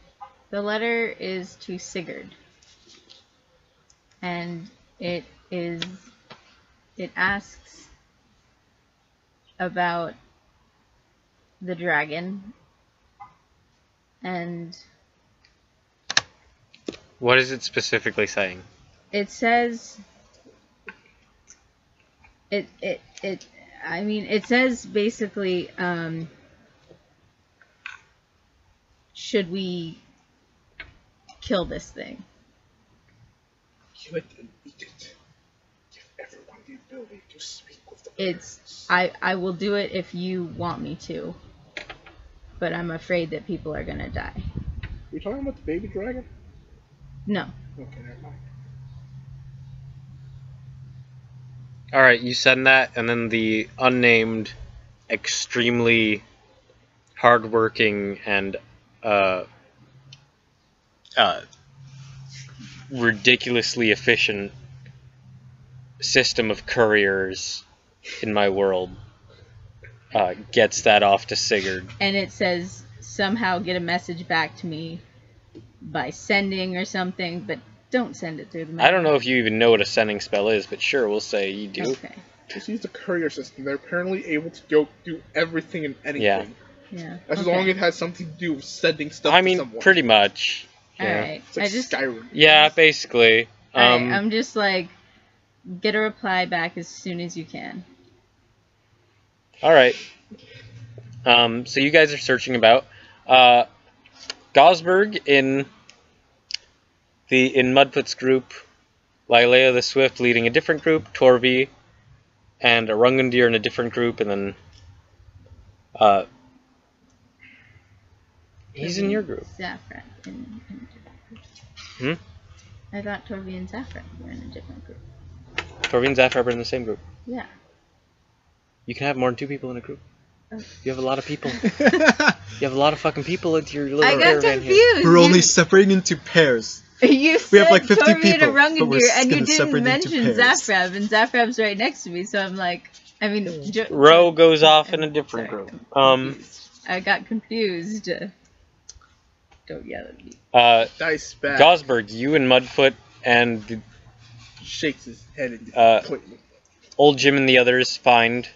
The letter is to Sigurd. And it asks about the dragon And What is it specifically saying? it says it says basically, should we kill this thing? Kill it and eat it. Give everyone the ability to speak with the I will do it if you want me to, but I'm afraid that people are gonna die. You talking about the baby dragon? No. Okay, never mind. Alright, you send that, and then the unnamed, extremely hardworking and ridiculously efficient system of couriers in my world gets that off to Sigurd. And it says somehow get a message back to me by sending or something, but don't send it through the mail. I don't know if you even know what a sending spell is, but sure, we'll say you do. Okay. Just use the courier system. They're apparently able to go do everything and anything. Yeah. As long as it has something to do with sending stuff I to mean, someone. pretty much. Yeah. Alright. It's like Skyrim. Yeah, basically. Alright, I'm just like, get a reply back as soon as you can. Alright. So you guys are searching about. Gosberg in Mudfoot's group, Lylea the Swift leading a different group, Torvi and Arungandir in a different group, and then he's in your group. Zafra in a different group. Hmm? I thought Torvi and Zafra were in a different group. Torvi and Zafra are in the same group. Yeah. You can have more than 2 people in a group. Oh. You have a lot of people. You have a lot of fucking people into your little I got caravan here. confused. We're only separating into pairs. You We said have like 50 Torvi people, and but we're Arungandir, and you gonna didn't separate into mention pairs. Zafrav, and Zafrav's right next to me, so I'm like, I mean, Ro goes off in a different Sorry, group. I'm confused. I got confused. Don't yell at me. Dice back. Gosberg, you and Mudfoot and Shakes his head in Uh, disappointment. Old Jim and the others find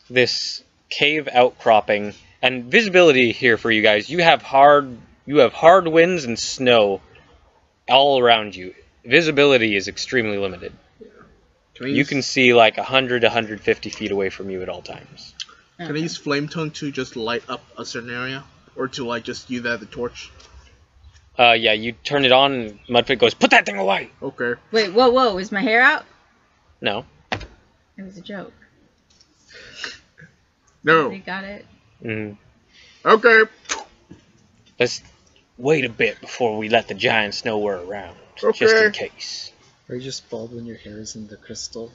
this cave outcropping, and visibility here for you guys. You have hard winds and snow all around you. Visibility is extremely limited. You can see like 100 to 150 feet away from you at all times. Can I use Flame Tongue to just light up a certain area? Or to like just use that as a torch? Yeah, you turn it on and Mudfoot goes, "Put that thing away!" Okay. Wait, whoa, is my hair out? No. It was a joke. No. You got it? Mm. Okay. Let's wait a bit before we let the giants know we're around. Okay. Just in case. Are you just bald when your hair is in the crystal?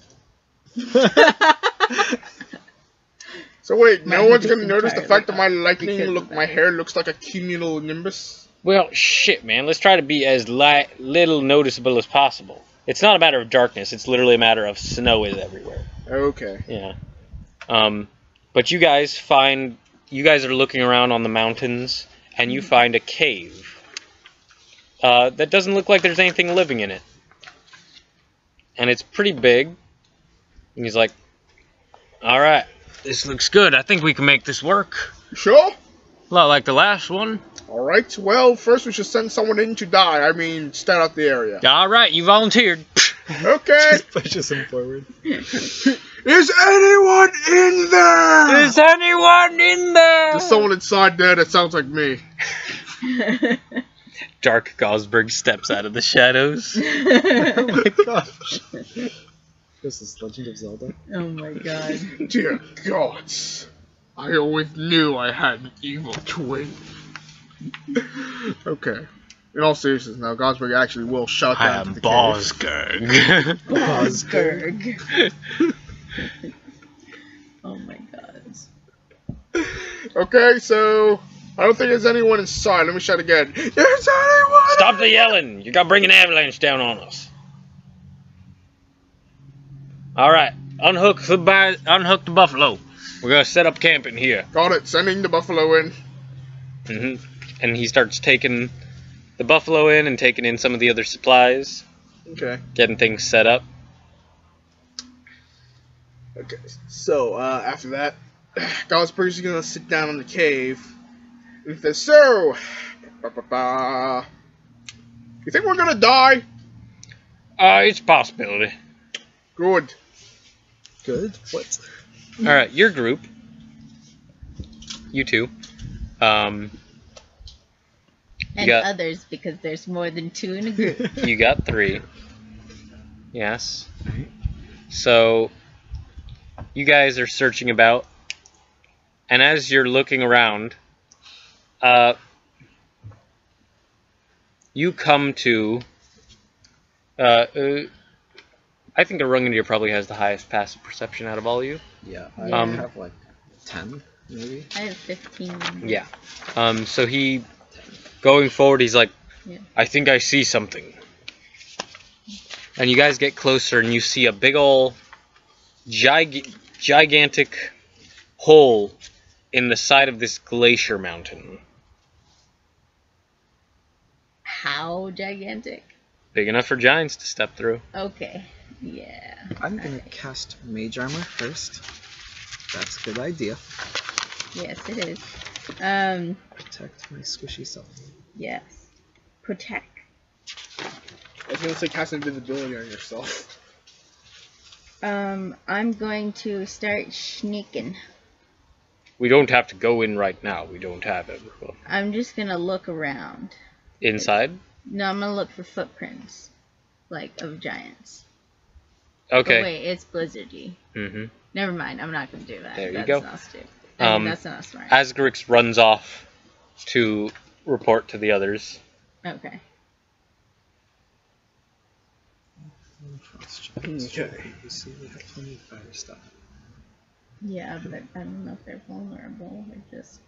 So wait, no Mine one's is gonna notice the entirely fact that my up lightning because look, of my that. hair looks like a cumulonimbus? Well, shit, man. Let's try to be as little noticeable as possible. It's not a matter of darkness. It's literally a matter of snow is everywhere. Okay. Yeah. But you guys are looking around on the mountains, and you find a cave. That doesn't look like there's anything living in it. And it's pretty big. And he's like, "Alright, this looks good. I think we can make this work. Sure? A lot like the last one. Alright, well, first we should send someone in to die. I mean, stand out the area. Alright, you volunteered." Okay. Just pushes him forward. Is anyone in there? Is anyone in there? There's someone inside there that sounds like me. Dark Gosberg steps out of the shadows. Oh my gosh. This is Legend of Zelda. Oh my god. Dear gods. I always knew I had an evil twin. Okay. In all seriousness now, Gosberg actually will shout I down am to the cave. Bosgerg. Bosberg. Oh my god. Okay, so I don't think there's anyone inside. Let me shout again. There's anyone! Stop the yelling! You're gonna bring an avalanche down on us. Alright, unhook the buffalo. We're gonna set up camp in here. Got it. Sending the buffalo in. And he starts taking the buffalo in and taking in some of the other supplies, Okay. getting things set up. Okay. So after that, Gosberg's gonna sit down in the cave He says, so, ba-ba-ba. You think we're gonna die? It's a possibility. Good. Good. What? Alright, your group. You two. And got- others, because there's more than 2 in a group. You got 3. Yes. So, you guys are searching about. And as you're looking around, you come to... I think Arungandir probably has the highest passive perception out of all of you. Yeah, I Yeah. have like 10, maybe. I have 15. Yeah. So he, going forward, he's like, Yeah. I think I see something. And you guys get closer and you see a big ol' gigantic hole in the side of this glacier mountain. How gigantic? Big enough for giants to step through. Okay. Yeah. I'm gonna cast Mage Armor first. That's a good idea. Yes, it is. Protect my squishy self. Yes. Protect. I was gonna say cast invisibility on yourself. I'm going to start sneaking. We don't have to go in right now. We don't have it. I'm just gonna look around. Inside? No, I'm gonna look for footprints, like, of giants. Okay. Oh, wait, it's blizzardy. Mm-hmm. Never mind, I'm not gonna do that. There you That's go. not stupid. I mean, that's not smart. Asgrix runs off to report to the others. Okay. Frost Giants. Okay. You see, we have plenty of fire stuff. Yeah, but I don't know if they're vulnerable. They're just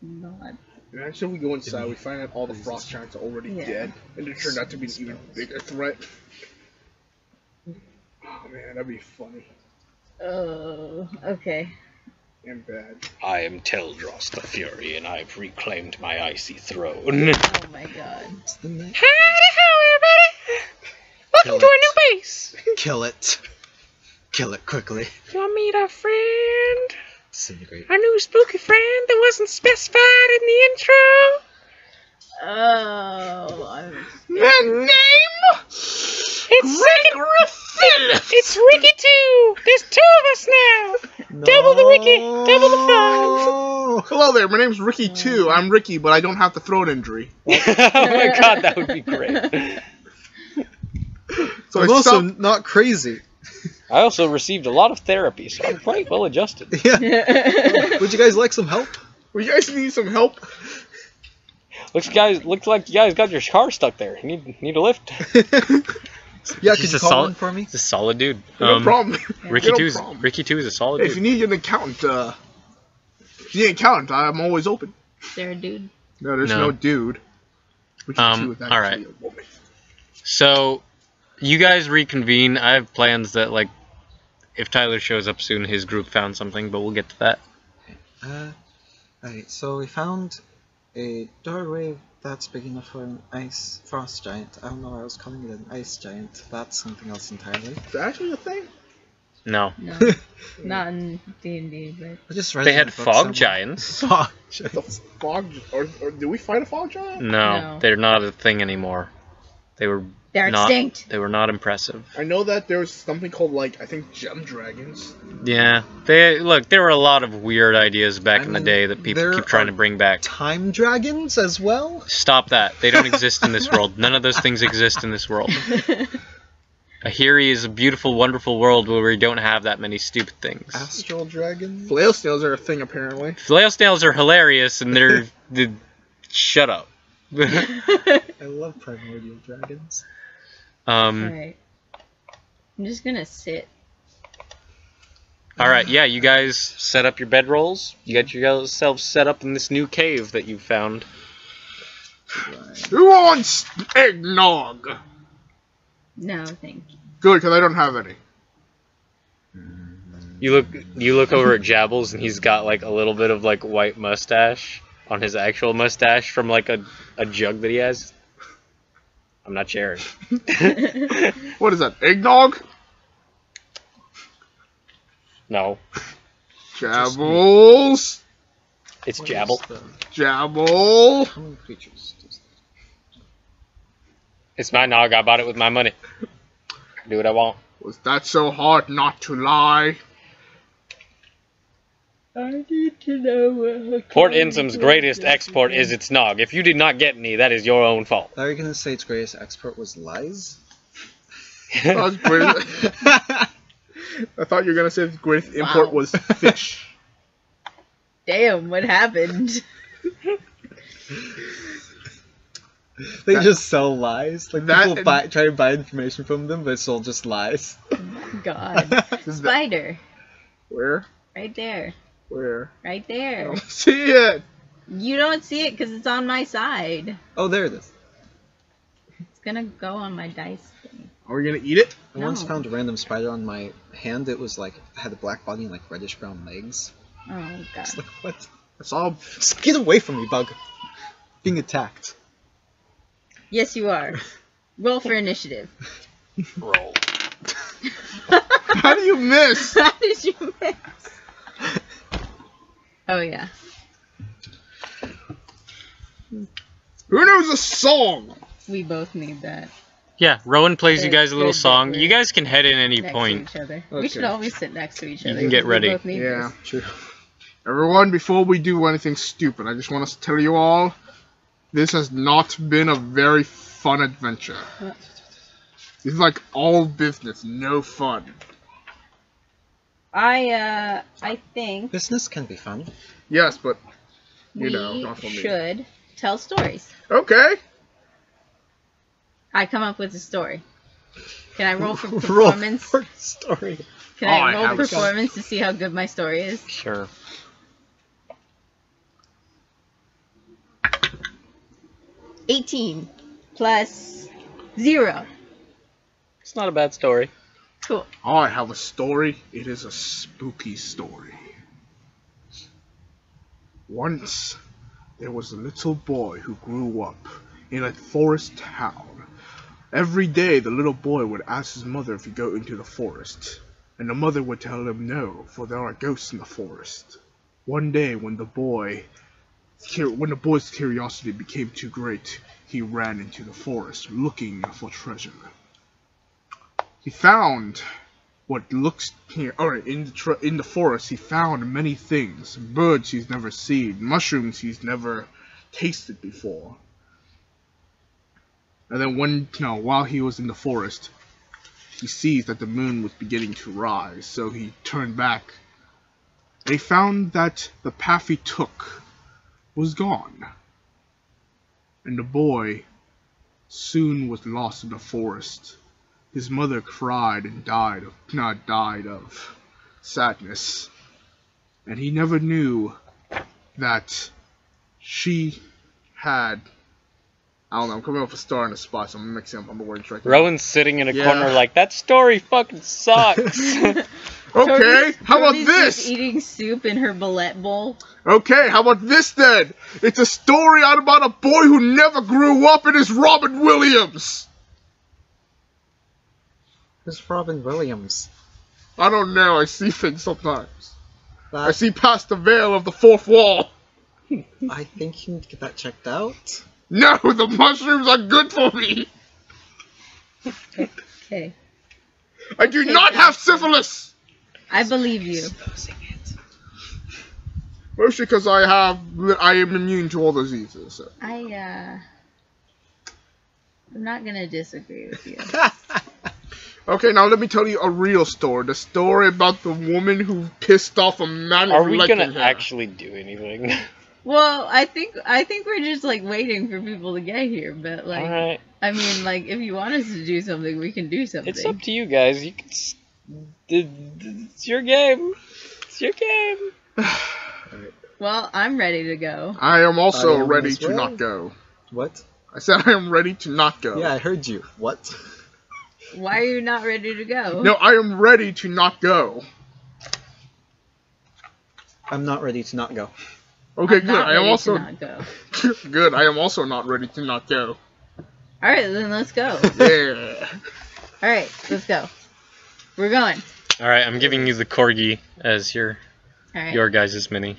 not. Imagine if we go inside, we find out all the Frost Giants are already Yeah. dead, and it turned out to be an even bigger threat. Oh man, that'd be funny Oh, okay. and bad. I am Teldros the Fury, and I've reclaimed my icy throne. Oh my god. What's the name? Howdy, everybody! Welcome to our new base! Kill it. Kill it quickly. You want to meet our friend? Disintegrate. Our new spooky friend that wasn't specified in the intro? Oh, The name? It's Ricky 2! There's 2 of us now! Double the Ricky, double the fun! Hello there, my name's Ricky too. I'm Ricky, but I don't have the throat injury. Oh my god, that would be great. So I'm I also stopped- not crazy. I also received a lot of therapy, so I'm quite well adjusted. Yeah. Would you guys like some help? Well, you guys need some help? Looks like you guys got your car stuck there. You need a lift. Yeah, He's could you a call solid- one for me? He's a solid dude. No problem. Ricky No 2 is problem. Ricky 2 is a solid Hey, if you dude. need an accountant, if you need an accountant, I'm always open. There, a dude. No, there's No. no dude. Ricky 2 is actually alright. a woman. So, you guys reconvene. I have plans that, like, if Tyler shows up soon, his group found something, but we'll get to that. Alright, so we found a doorway that's big enough for an ice frost giant. I don't know why I was calling it an ice giant. That's something else entirely. Is that actually a thing? No. No, not in D&D, but I just read They it in had a book fog somewhere. giants. Fog The giants. fog, or did we fight a fog giant? No, No. they're not a thing anymore. They were they're not. extinct. They were not impressive. I know that there was something called, like, I think gem dragons. Yeah, there were a lot of weird ideas back I in the mean, day that people there keep trying are to bring back. Time dragons as well? Stop that. They don't exist in this world. None of those things exist in this world. Ahiri is a beautiful, wonderful world where we don't have that many stupid things. Astral dragons? Flail snails are a thing, apparently. Flail snails are hilarious, and they're... Shut up. I love primordial dragons. Alright. I'm just gonna sit. Alright, yeah, you guys set up your bedrolls. You got yourselves set up in this new cave that you found. Who wants eggnog? No, thank you. Good, because I don't have any. You look over at Jabbles, and he's got like a little bit of like white mustache on his actual mustache from like a jug that he has. I'm not sharing. What is that, eggnog? No. Jabbles? It's What Jabble. is the Jabble. common creatures? It's my nog. I bought it with my money. Do what I want. Was that so hard not to lie? I need to know. Port Insome's greatest export is its nog. If you did not get any, that is your own fault. Are you gonna say its greatest export was lies? That was great. I thought you were gonna say the greatest import Wow. was fish. Damn, what happened? They just sell lies. Like That- people try to buy information from them, but it's all just lies. God. Spider. Where? Right there. Where? Right I there. don't see it. You don't see it because it's on my side. Oh, there it is. It's gonna go on my dice thing. Are we gonna eat it? I once No. found a random spider on my hand. It was like had a black body and like reddish brown legs. Oh, God. It's like what? It's all. Just get away from me, bug. Being attacked. Yes, you are. Roll for initiative. Roll. How do you miss? How did you miss? Oh, yeah. Who knows a song? We both need that. Yeah, Rowan plays you Good- guys a little good song. bit, You guys can head in any Next point. to each other. Okay. We should always sit next to each You other. can get because ready. We both need Yeah. this. True. Everyone, before we do anything stupid, I just want to tell you all, this has not been a very fun adventure. This is like all business, no fun. I think Business can be fun. Yes, but you we know, not for me. should tell stories. Okay. I come up with a story. Can I roll for Roll performance? for story. Can Oh, I I roll have a performance to see how good my story is? Sure. 18 plus 0. It's not a bad story. Cool. I have a story. It is a spooky story. Once, there was a little boy who grew up in a forest town. Every day, the little boy would ask his mother if he'd go into the forest, and the mother would tell him no, for there are ghosts in the forest. One day, when the boy's curiosity became too great, he ran into the forest looking for treasure. He found what looks here, in the forest. He found many things: birds he's never seen, mushrooms he's never tasted before. And then while he was in the forest, he sees that the moon was beginning to rise. So he turned back, and he found that the path he took was gone, and the boy soon was lost in the forest. His mother cried and died of sadness, and he never knew that she had. I don't know. I'm coming up with a star in a spot, so I'm mixing up on the words right now. Rowan's sitting in a Yeah. corner like, that story fucking sucks. Okay, Toby's- how about Toby's this? just eating soup in her bullet bowl. Okay, how about this then? It's a story out about a boy who never grew up, and it's Robin Williams. Who's Robin Williams? I don't know. I see things sometimes. I That, see past the veil of the fourth wall. I think you need to get that checked out. No, the mushrooms are good for me. Okay. I do Okay, not have syphilis. I believe you. Exposing it. Mostly because I am immune to all diseases. So. I'm not gonna disagree with you. Okay, now let me tell you a real story. The story about the woman who pissed off a man Are who we liked gonna her. actually do anything? Well, I think we're just like waiting for people to get here, but like, Alright. I mean, like, if you want us to do something, we can do something. It's up to you guys. You can. It's your game. It's your game. Well, I'm ready to go. I am also I am ready as to well. not go. What? I said I am ready to not go. Yeah, I heard you. What? Why are you not ready to go? No, I am ready to not go. I'm not ready to not go. Okay, I'm good. not I am ready also to not go. good. I am also not ready to not go. All right, then let's go. Yeah. All right, let's go. We're going. All right, I'm giving you the corgi as All right. your guys' mini.